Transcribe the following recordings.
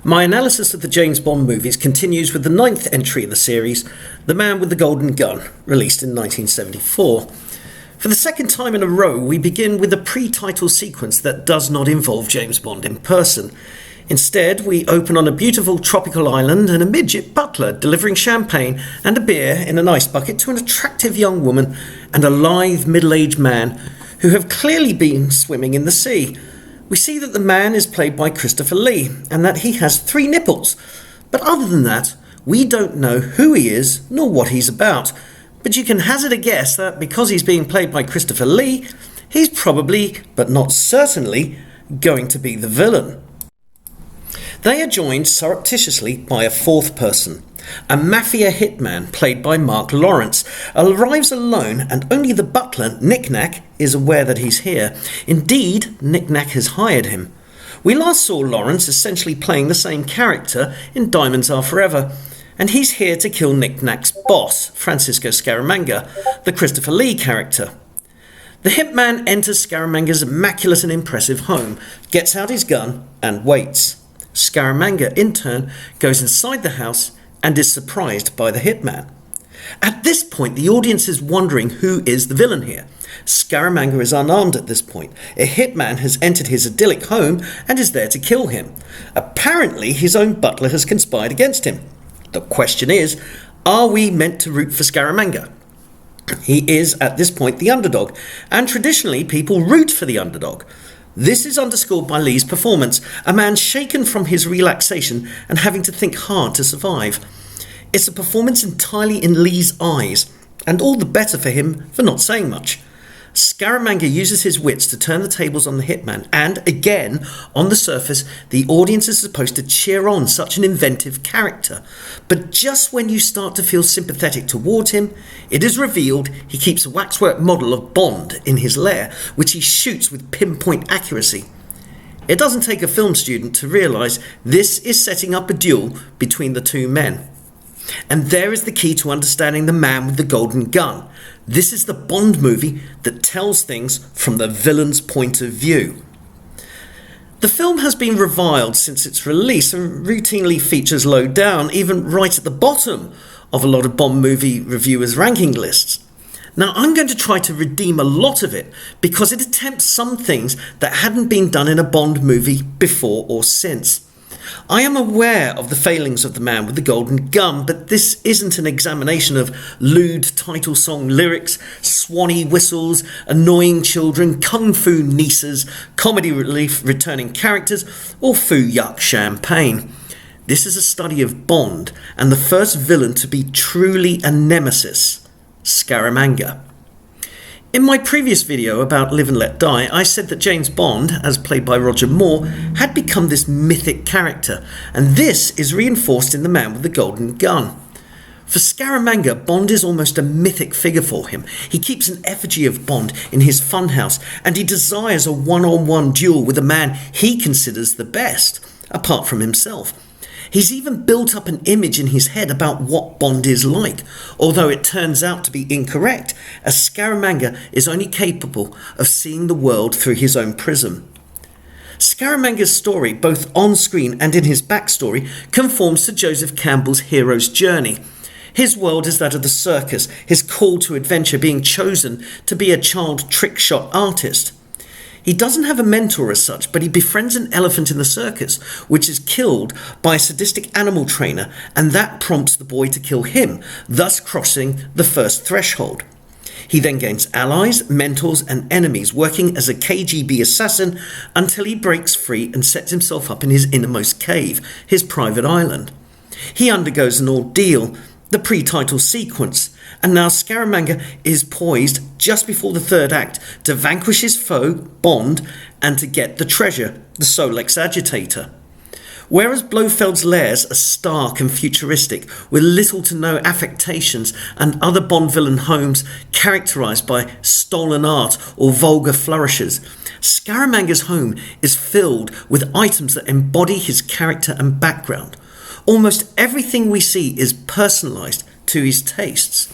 My analysis of the James Bond movies continues with the 9th entry in the series, The Man with the Golden Gun, released in 1974. For the second time in a row, we begin with a pre-title sequence that does not involve James Bond in person. Instead, we open on a beautiful tropical island and a midget butler delivering champagne and a beer in an ice bucket to an attractive young woman and a lithe middle-aged man who have clearly been swimming in the sea. We see that the man is played by Christopher Lee and that he has 3 nipples. But other than that, we don't know who he is nor what he's about. But you can hazard a guess that because he's being played by Christopher Lee, he's probably, but not certainly, going to be the villain. They are joined surreptitiously by a 4th person. A mafia hitman, played by Mark Lawrence, arrives alone and only the butler, Knick-Knack, is aware that he's here. Indeed, Knick-Knack has hired him. We last saw Lawrence essentially playing the same character in Diamonds Are Forever, and he's here to kill Knick-Knack's boss, Francisco Scaramanga, the Christopher Lee character. The hitman enters Scaramanga's immaculate and impressive home, gets out his gun, and waits. Scaramanga, in turn, goes inside the house and is surprised by the hitman. At this point, the audience is wondering who is the villain here. Scaramanga is unarmed at this point. A hitman has entered his idyllic home and is there to kill him. Apparently, his own butler has conspired against him. The question is, are we meant to root for Scaramanga? He is, at this point, the underdog, and traditionally people root for the underdog. This is underscored by Lee's performance, a man shaken from his relaxation and having to think hard to survive. It's a performance entirely in Lee's eyes, and all the better for him for not saying much. Scaramanga uses his wits to turn the tables on the hitman, and again, on the surface, the audience is supposed to cheer on such an inventive character. But just when you start to feel sympathetic towards him, it is revealed he keeps a waxwork model of Bond in his lair, which he shoots with pinpoint accuracy. It doesn't take a film student to realise this is setting up a duel between the two men. And there is the key to understanding the man with the golden gun. This is the Bond movie that tells things from the villain's point of view. The film has been reviled since its release and routinely features low down, even right at the bottom of a lot of Bond movie reviewers' ranking lists. Now, I'm going to try to redeem a lot of it because it attempts some things that hadn't been done in a Bond movie before or since. I am aware of the failings of the man with the golden gun, but this isn't an examination of lewd title song lyrics, Swanee whistles, annoying children, kung fu nieces, comedy relief returning characters, or Phuyuck champagne. This is a study of Bond and the first villain to be truly a nemesis, Scaramanga. In my previous video about Live and Let Die, I said that James Bond, as played by Roger Moore, had become this mythic character, and this is reinforced in The Man with the Golden Gun. For Scaramanga, Bond is almost a mythic figure for him. He keeps an effigy of Bond in his funhouse, and he desires a one-on-one duel with a man he considers the best, apart from himself. He's even built up an image in his head about what Bond is like, although it turns out to be incorrect, as Scaramanga is only capable of seeing the world through his own prism. Scaramanga's story, both on screen and in his backstory, conforms to Joseph Campbell's hero's journey. His world is that of the circus, his call to adventure being chosen to be a child trick-shot artist. He doesn't have a mentor as such, but he befriends an elephant in the circus, which is killed by a sadistic animal trainer, and that prompts the boy to kill him, thus crossing the first threshold. He then gains allies, mentors, and enemies, working as a KGB assassin until he breaks free and sets himself up in his innermost cave, his private island. He undergoes an ordeal, the pre-title sequence, and now Scaramanga is poised just before the 3rd act to vanquish his foe, Bond, and to get the treasure, the Solex agitator. Whereas Blofeld's lairs are stark and futuristic, with little to no affectations, and other Bond villain homes characterised by stolen art or vulgar flourishes, Scaramanga's home is filled with items that embody his character and background. Almost everything we see is personalised to his tastes.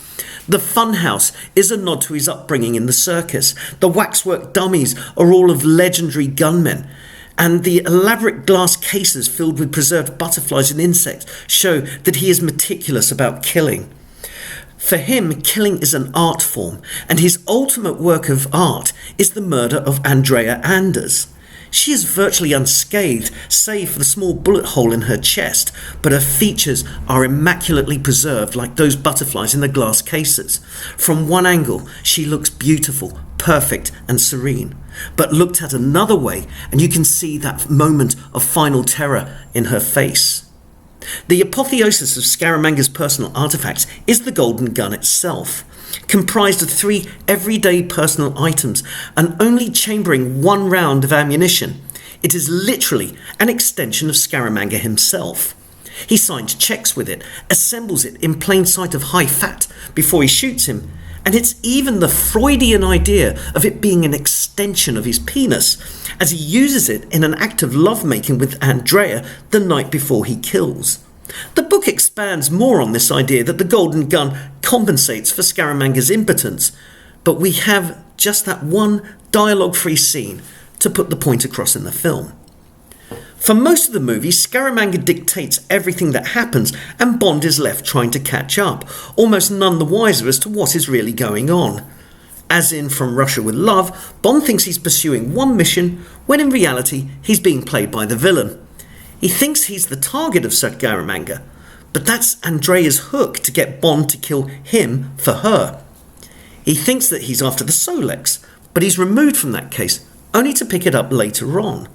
The funhouse is a nod to his upbringing in the circus. The waxwork dummies are all of legendary gunmen. and the elaborate glass cases filled with preserved butterflies and insects show that he is meticulous about killing. For him, killing is an art form, and his ultimate work of art is the murder of Andrea Anders. She is virtually unscathed, save for the small bullet hole in her chest, but her features are immaculately preserved like those butterflies in the glass cases. From one angle, she looks beautiful, perfect and serene, but looked at another way and you can see that moment of final terror in her face. The apotheosis of Scaramanga's personal artifacts is the golden gun itself, comprised of 3 everyday personal items and only chambering 1 round of ammunition. It is literally an extension of Scaramanga himself. He signs checks with it, assembles it in plain sight of High Fat before he shoots him, and it's even the Freudian idea of it being an extension of his penis, as he uses it in an act of lovemaking with Andrea the night before he kills. The book expands more on this idea that the golden gun compensates for Scaramanga's impotence, but we have just that one dialogue-free scene to put the point across in the film. For most of the movie, Scaramanga dictates everything that happens and Bond is left trying to catch up, almost none the wiser as to what is really going on. As in From Russia with Love, Bond thinks he's pursuing one mission when in reality he's being played by the villain. He thinks he's the target of Scaramanga, but that's Andrea's hook to get Bond to kill him for her. He thinks that he's after the Solex, but he's removed from that case, only to pick it up later on.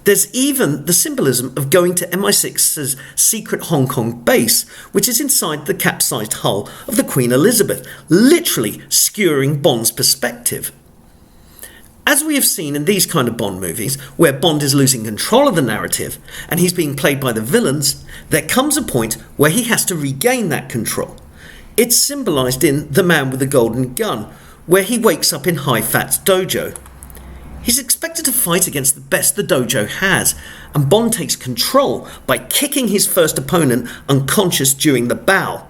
There's even the symbolism of going to MI6's secret Hong Kong base, which is inside the capsized hull of the Queen Elizabeth, literally skewering Bond's perspective. As we have seen in these kind of Bond movies, where Bond is losing control of the narrative and he's being played by the villains, there comes a point where he has to regain that control. It's symbolised in The Man with the Golden Gun, where he wakes up in High Fat's dojo. He's expected to fight against the best the dojo has, and Bond takes control by kicking his first opponent unconscious during the bow.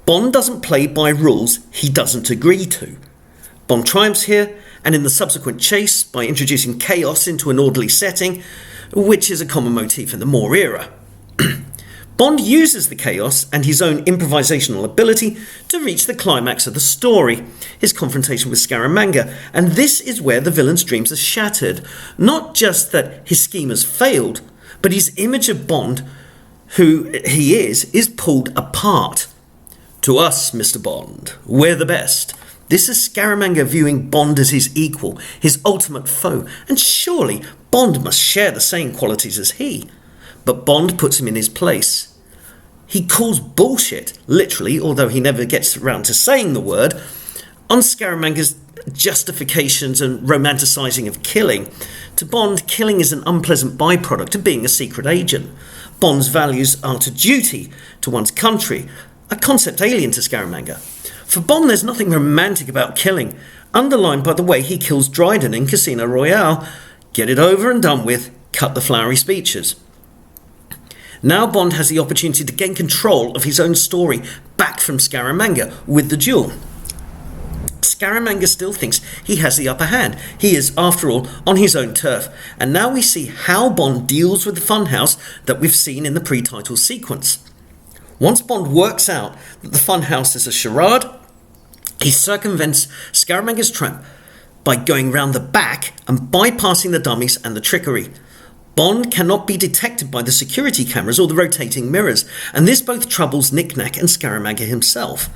Bond doesn't play by rules he doesn't agree to. Bond triumphs here, and in the subsequent chase by introducing chaos into an orderly setting, which is a common motif in the Moore era. Bond uses the chaos and his own improvisational ability to reach the climax of the story, his confrontation with Scaramanga, and this is where the villain's dreams are shattered. Not just that his scheme has failed, but his image of Bond, who he is pulled apart. To us, Mr. Bond, we're the best. This is Scaramanga viewing Bond as his equal, his ultimate foe, and surely Bond must share the same qualities as he. But Bond puts him in his place. He calls bullshit, literally, although he never gets around to saying the word, on Scaramanga's justifications and romanticising of killing. To Bond, killing is an unpleasant byproduct of being a secret agent. Bond's values are to duty, to one's country, a concept alien to Scaramanga. For Bond, there's nothing romantic about killing, underlined by the way he kills Dryden in Casino Royale. Get it over and done with, cut the flowery speeches. Now Bond has the opportunity to gain control of his own story back from Scaramanga with the duel. Scaramanga still thinks he has the upper hand. He is, after all, on his own turf. And now we see how Bond deals with the funhouse that we've seen in the pre-title sequence. Once Bond works out that the funhouse is a charade, he circumvents Scaramanga's trap by going round the back and bypassing the dummies and the trickery. Bond cannot be detected by the security cameras or the rotating mirrors, and this both troubles Knick-Knack and Scaramanga himself.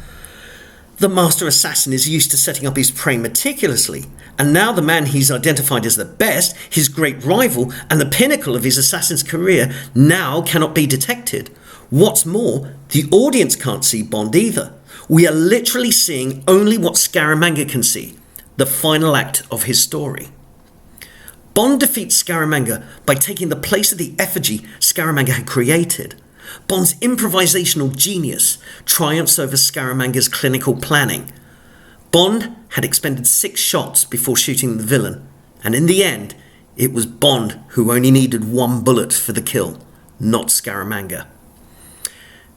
The master assassin is used to setting up his prey meticulously, and now the man he's identified as the best, his great rival, and the pinnacle of his assassin's career now cannot be detected. What's more, the audience can't see Bond either. We are literally seeing only what Scaramanga can see, the final act of his story. Bond defeats Scaramanga by taking the place of the effigy Scaramanga had created. Bond's improvisational genius triumphs over Scaramanga's clinical planning. Bond had expended 6 shots before shooting the villain, and in the end, it was Bond who only needed 1 bullet for the kill, not Scaramanga.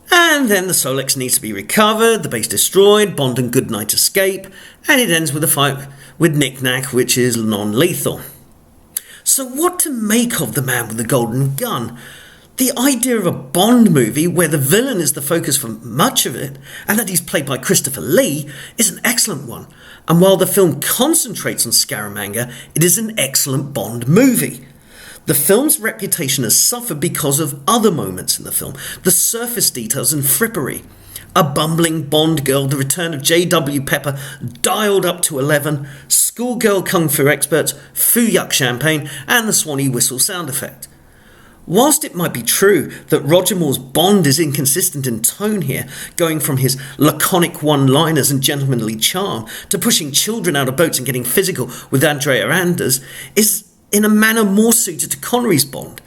And then the Solex needs to be recovered, the base destroyed, Bond and Goodnight escape, and it ends with a fight with Knick-Knack, which is non-lethal. So what to make of The Man with the Golden Gun? The idea of a Bond movie where the villain is the focus for much of it, and that he's played by Christopher Lee, is an excellent one. And while the film concentrates on Scaramanga, it is an excellent Bond movie. The film's reputation has suffered because of other moments in the film, the surface details and frippery. A bumbling Bond girl, the return of J.W. Pepper dialed up to 11, schoolgirl kung fu experts, Phuyuck champagne, and the Swanee whistle sound effect. Whilst it might be true that Roger Moore's Bond is inconsistent in tone here, going from his laconic one-liners and gentlemanly charm to pushing children out of boats and getting physical with Andrea Anders, is in a manner more suited to Connery's Bond.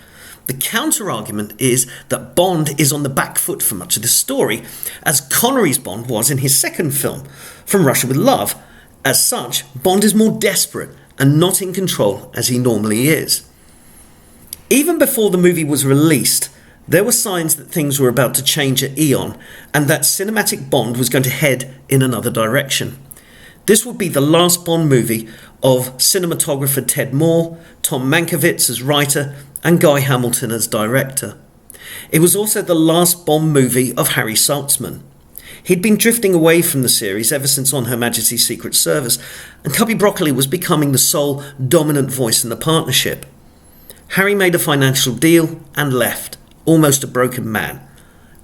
The counter-argument is that Bond is on the back foot for much of the story, as Connery's Bond was in his second film, From Russia with Love. As such, Bond is more desperate and not in control as he normally is. Even before the movie was released, there were signs that things were about to change at Eon and that cinematic Bond was going to head in another direction. This would be the last Bond movie of cinematographer Ted Moore, Tom Mankiewicz as writer, and Guy Hamilton as director. It was also the last Bond movie of Harry Saltzman. He'd been drifting away from the series ever since On Her Majesty's Secret Service, and Cubby Broccoli was becoming the sole dominant voice in the partnership. Harry made a financial deal and left, almost a broken man.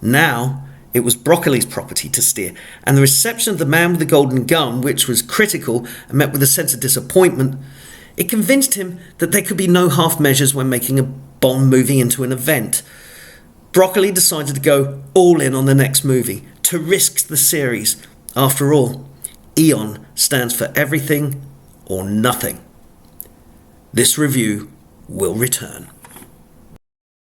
Now, it was Broccoli's property to steer, and the reception of The Man with the Golden Gun, which was critical and met with a sense of disappointment, it convinced him that there could be no half measures when making a Bond movie into an event. Broccoli decided to go all in on the next movie, to risk the series. After all, Eon stands for everything or nothing. This review will return.